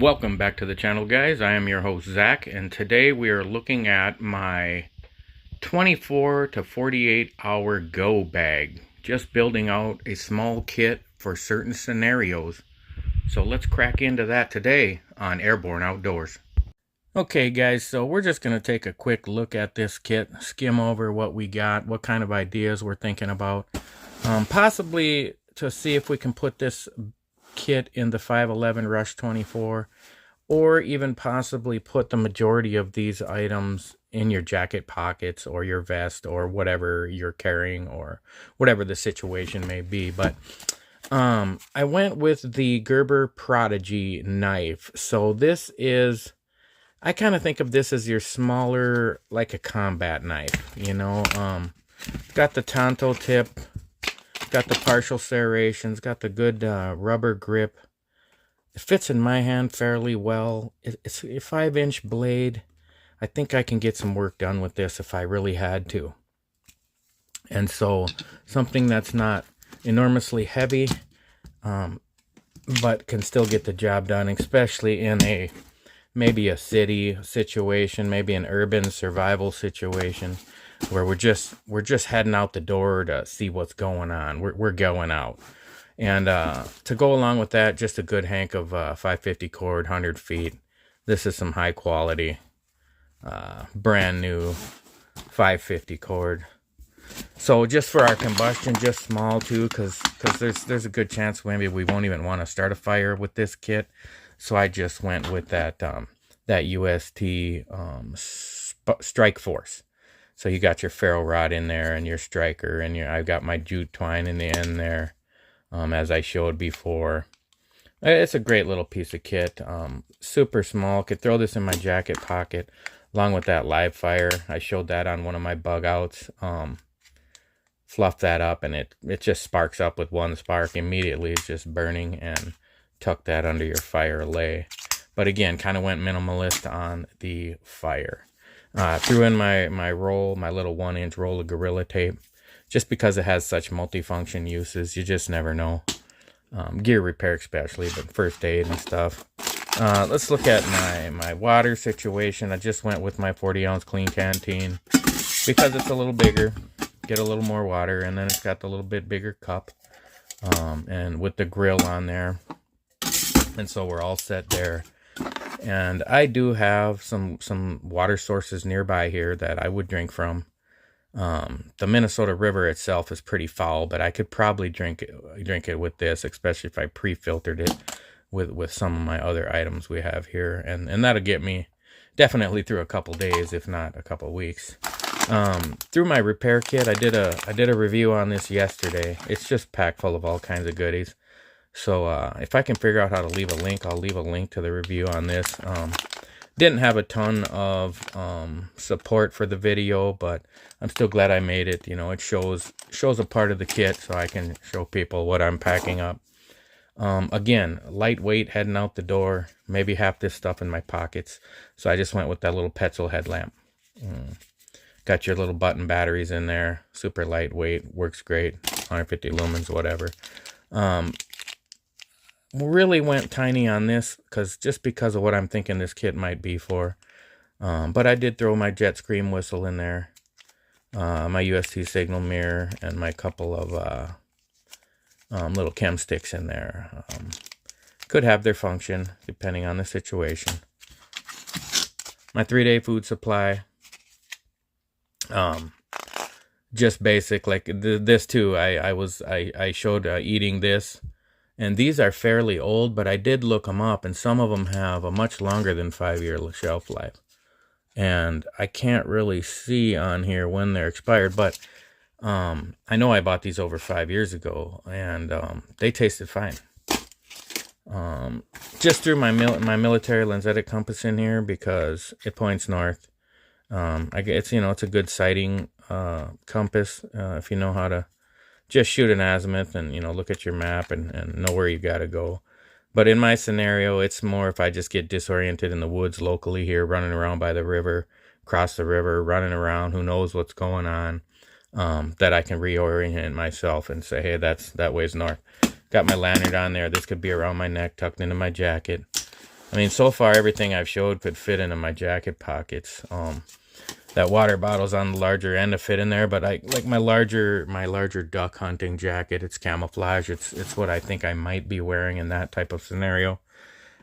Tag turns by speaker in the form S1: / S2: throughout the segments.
S1: Welcome back to the channel, guys. I am your host, Zach, and today we are looking at my 24 to 48 hour go bag. Just building out a small kit for certain scenarios. So let's crack into that today on Airborne Outdoors. Okay, guys, so we're just going to take a quick look at this kit, skim over what we got, what kind of ideas we're thinking about. Possibly to see if we can put this kit in the 511 Rush 24, or even possibly put the majority of these items in your jacket pockets or your vest or whatever you're carrying or whatever the situation may be. But I went with the Gerber Prodigy knife. So this is, I kind of think of this as your smaller, like a combat knife, you know. Got the Tonto tip, got the partial serrations, got the good rubber grip. It fits in my hand fairly well. It's a 5-inch blade. I think I can get some work done with this if I really had to. And so something that's not enormously heavy, but can still get the job done, especially in maybe a city situation, maybe an urban survival situation, where we're just heading out the door to see what's going on. We're going out. And to go along with that, just a good hank of 550 cord, 100 feet. This is some high quality, brand new 550 cord. So just for our combustion, just small too, because there's a good chance maybe we won't even want to start a fire with this kit. So I just went with that UST Strike Force. So you got your ferro rod in there and your striker, and I've got my jute twine in the end there, as I showed before. It's a great little piece of kit, super small. Could throw this in my jacket pocket along with that live fire. I showed that on one of my bug outs. Fluff that up and it just sparks up with one spark immediately. It's just burning, and tuck that under your fire lay. But again, kind of went minimalist on the fire. Threw in my little 1-inch roll of Gorilla Tape, just because it has such multifunction uses. You just never know. Gear repair especially, but first aid and stuff. Let's look at my water situation. I just went with my 40-ounce clean canteen because it's a little bigger. Get a little more water, and then it's got the little bit bigger cup, and with the grill on there. And so we're all set there. And I do have some water sources nearby here that I would drink from. The Minnesota River itself is pretty foul, but I could probably drink it with this, especially if I pre-filtered it with some of my other items we have here. And that'll get me definitely through a couple days, if not a couple weeks. Through my repair kit, I did a review on this yesterday. It's just packed full of all kinds of goodies. So if I can figure out how to leave a link, I'll leave a link to the review on this. Didn't have a ton of support for the video, but I'm still glad I made it. You know, it shows a part of the kit, so I can show people what I'm packing up. Again, lightweight, heading out the door. Maybe half this stuff in my pockets. So I just went with that little petzel headlamp. Got your little button batteries in there. Super lightweight, works great. 150 lumens, whatever. Really went tiny on this just because of what I'm thinking this kit might be for. But I did throw my JetScream whistle in there, my UST signal mirror, and my couple of little chem sticks in there. Could have their function depending on the situation. My 3-day food supply. Just basic, like this too. I showed eating this. And these are fairly old, but I did look them up, and some of them have a much longer than 5-year shelf life. And I can't really see on here when they're expired, but I know I bought these over 5 years ago, and they tasted fine. Just threw my military lensetic compass in here because it points north. It's a good sighting compass if you know how to just shoot an azimuth and, look at your map and know where you got to go. But in my scenario, it's more if I just get disoriented in the woods locally here, running around by the river, cross the river, running around, who knows what's going on, that I can reorient myself and say, hey, that way's north. Got my lanyard on there. This could be around my neck, tucked into my jacket. I mean, so far everything I've showed could fit into my jacket pockets. That water bottle's on the larger end to fit in there, but I like my larger duck hunting jacket. It's camouflage. It's what I think I might be wearing in that type of scenario,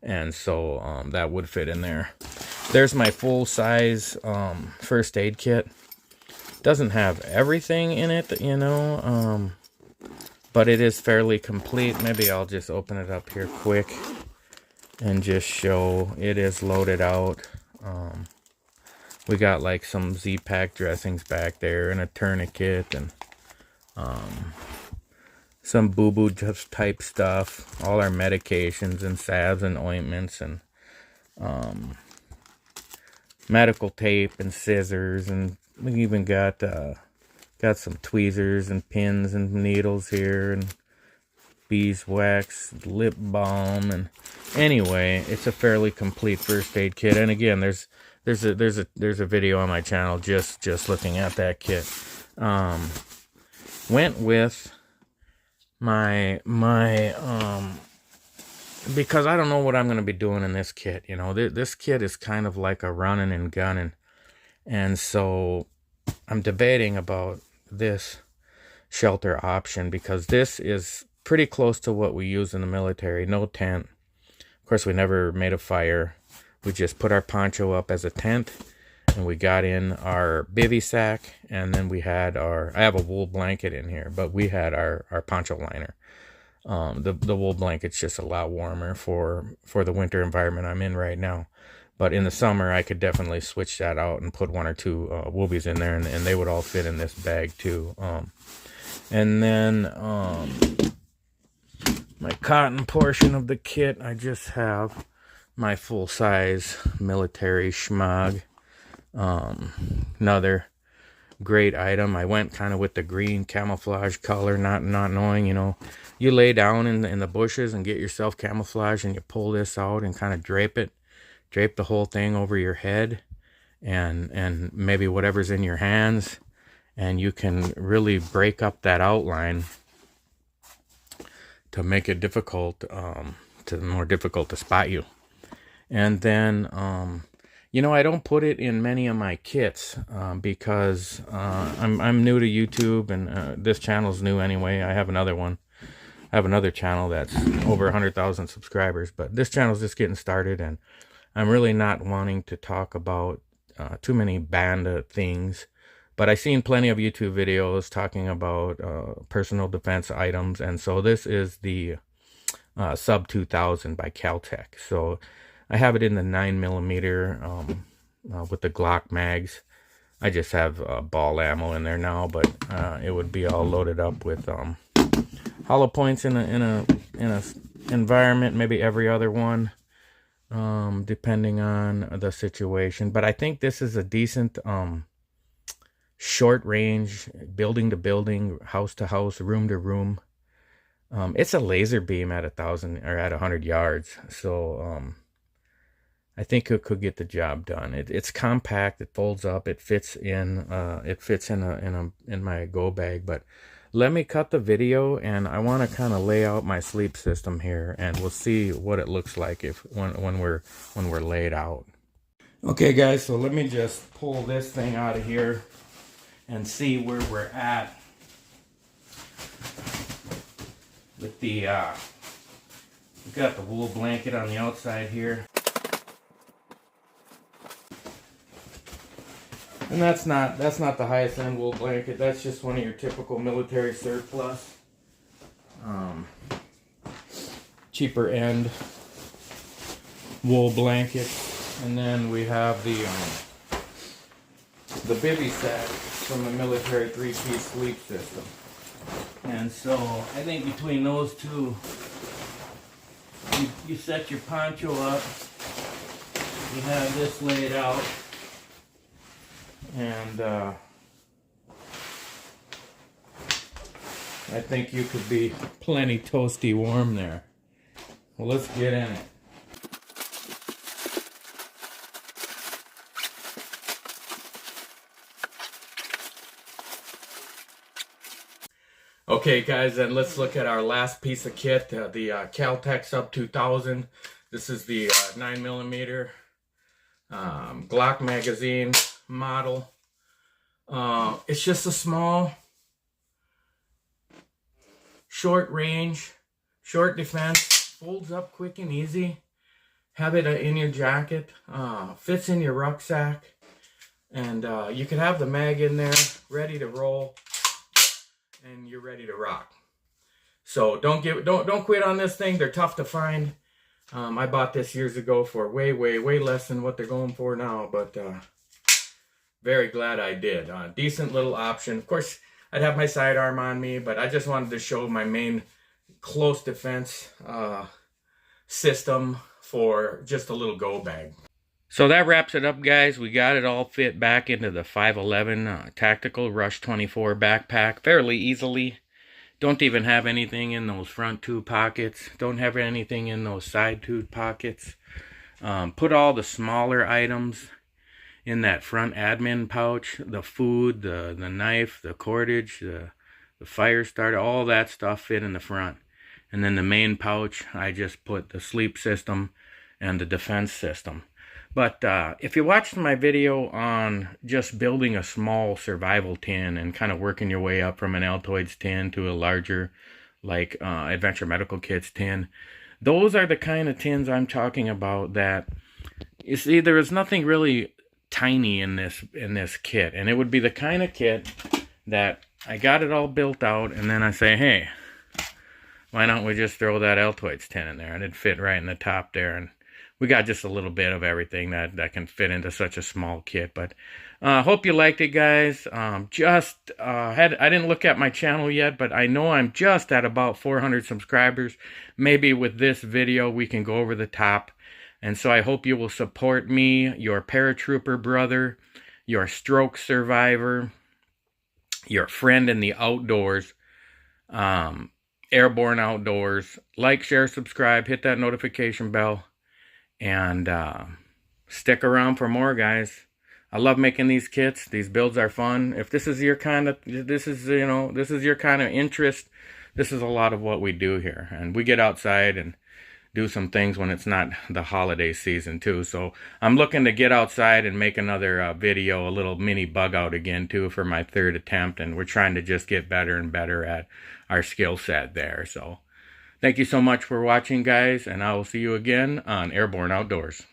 S1: and so that would fit in there. There's my full size first aid kit. Doesn't have everything in it, you know, but it is fairly complete. Maybe I'll just open it up here quick and just show it is loaded out. We got like some Z-Pack dressings back there and a tourniquet and some boo-boo type stuff. All our medications and salves and ointments and medical tape and scissors, and we even got some tweezers and pins and needles here and beeswax, lip balm, and anyway, it's a fairly complete first aid kit. And again, there's a video on my channel just looking at that kit. Went with my because I don't know what I'm going to be doing in this kit. You know, this kit is kind of like a running and gunning, and so I'm debating about this shelter option because this is pretty close to what we use in the military. No tent. Of course, we never made a fire. We just put our poncho up as a tent, and we got in our bivy sack, and then we had I have a wool blanket in here, but we had our poncho liner. The wool blanket's just a lot warmer for the winter environment I'm in right now. But in the summer, I could definitely switch that out and put 1 or 2 woobies in there, and they would all fit in this bag too. And then my cotton portion of the kit, I just have my full-size military schmog. Another great item. I went kind of with the green camouflage color, not knowing, you know, you lay down in the bushes and get yourself camouflage, and you pull this out and kind of drape the whole thing over your head and maybe whatever's in your hands, and you can really break up that outline to make it more difficult to spot you. And then you know, I don't put it in many of my kits because I'm new to YouTube, and this channel's new anyway. I have another one. I have another channel that's over 100,000 subscribers, but this channel's just getting started, and I'm really not wanting to talk about too many band things. But I've seen plenty of YouTube videos talking about personal defense items, and so this is the Sub 2000 by Caltech. So I have it in the 9mm with the Glock mags. I just have ball ammo in there now, but it would be all loaded up with hollow points in a environment, maybe every other one, depending on the situation. But I think this is a decent short range, building to building, house to house, room to room. It's a laser beam at 1,000 or at 100 yards, so I think it could get the job done. It's compact. It folds up. It fits in. In my go bag. But let me cut the video, and I want to kind of lay out my sleep system here, and we'll see what it looks like when we're laid out. Okay, guys. So let me just pull this thing out of here and see where we're at with the. We've got the wool blanket on the outside here. And that's not the highest end wool blanket. That's just one of your typical military surplus. Cheaper end wool blanket. And then we have the bivy sack from the military 3-piece sleep system. And so I think between those two, you set your poncho up. You have this laid out. And I think you could be plenty toasty warm there. Well, let's get in it. Okay, guys, then let's look at our last piece of kit, the Caltech Sub 2000. This is the 9mm Glock magazine model. It's just a small, short range, short defense, folds up quick and easy. Have it in your jacket, fits in your rucksack, and you could have the mag in there ready to roll, and you're ready to rock. So don't quit on this thing. They're tough to find. I bought this years ago for way less than what they're going for now, but very glad I did. Decent little option. Of course, I'd have my sidearm on me, but I just wanted to show my main close defense system for just a little go bag. So that wraps it up, guys. We got it all fit back into the 511 Tactical Rush 24 backpack fairly easily. Don't even have anything in those front two pockets. Don't have anything in those side two pockets. Put all the smaller items in that front admin pouch. The food, the knife, the cordage, the fire starter, all that stuff fit in the front. And then the main pouch, I just put the sleep system and the defense system. But if you watched my video on just building a small survival tin and kind of working your way up from an Altoids tin to a larger, like Adventure Medical Kits tin, those are the kind of tins I'm talking about. That, you see, there is nothing really tiny in this kit, and it would be the kind of kit that I got it all built out, and then I say, hey, why don't we just throw that Altoids tin in there, and it'd fit right in the top there. And we got just a little bit of everything that can fit into such a small kit. But hope you liked it, guys. I didn't look at my channel yet, but I know I'm just at about 400 subscribers. Maybe with this video we can go over the top. And so I hope you will support me, your paratrooper brother, your stroke survivor, your friend in the outdoors, Airborne Outdoors. Like, share, subscribe, hit that notification bell. And stick around for more, guys. I love making these kits. These builds are fun. If this is your kind of your kind of interest, this is a lot of what we do here. And we get outside and do some things when it's not the holiday season too. So I'm looking to get outside and make another video, a little mini bug out again too, for my third attempt. And we're trying to just get better and better at our skill set there. So thank you so much for watching, guys, and I will see you again on Airborne Outdoors.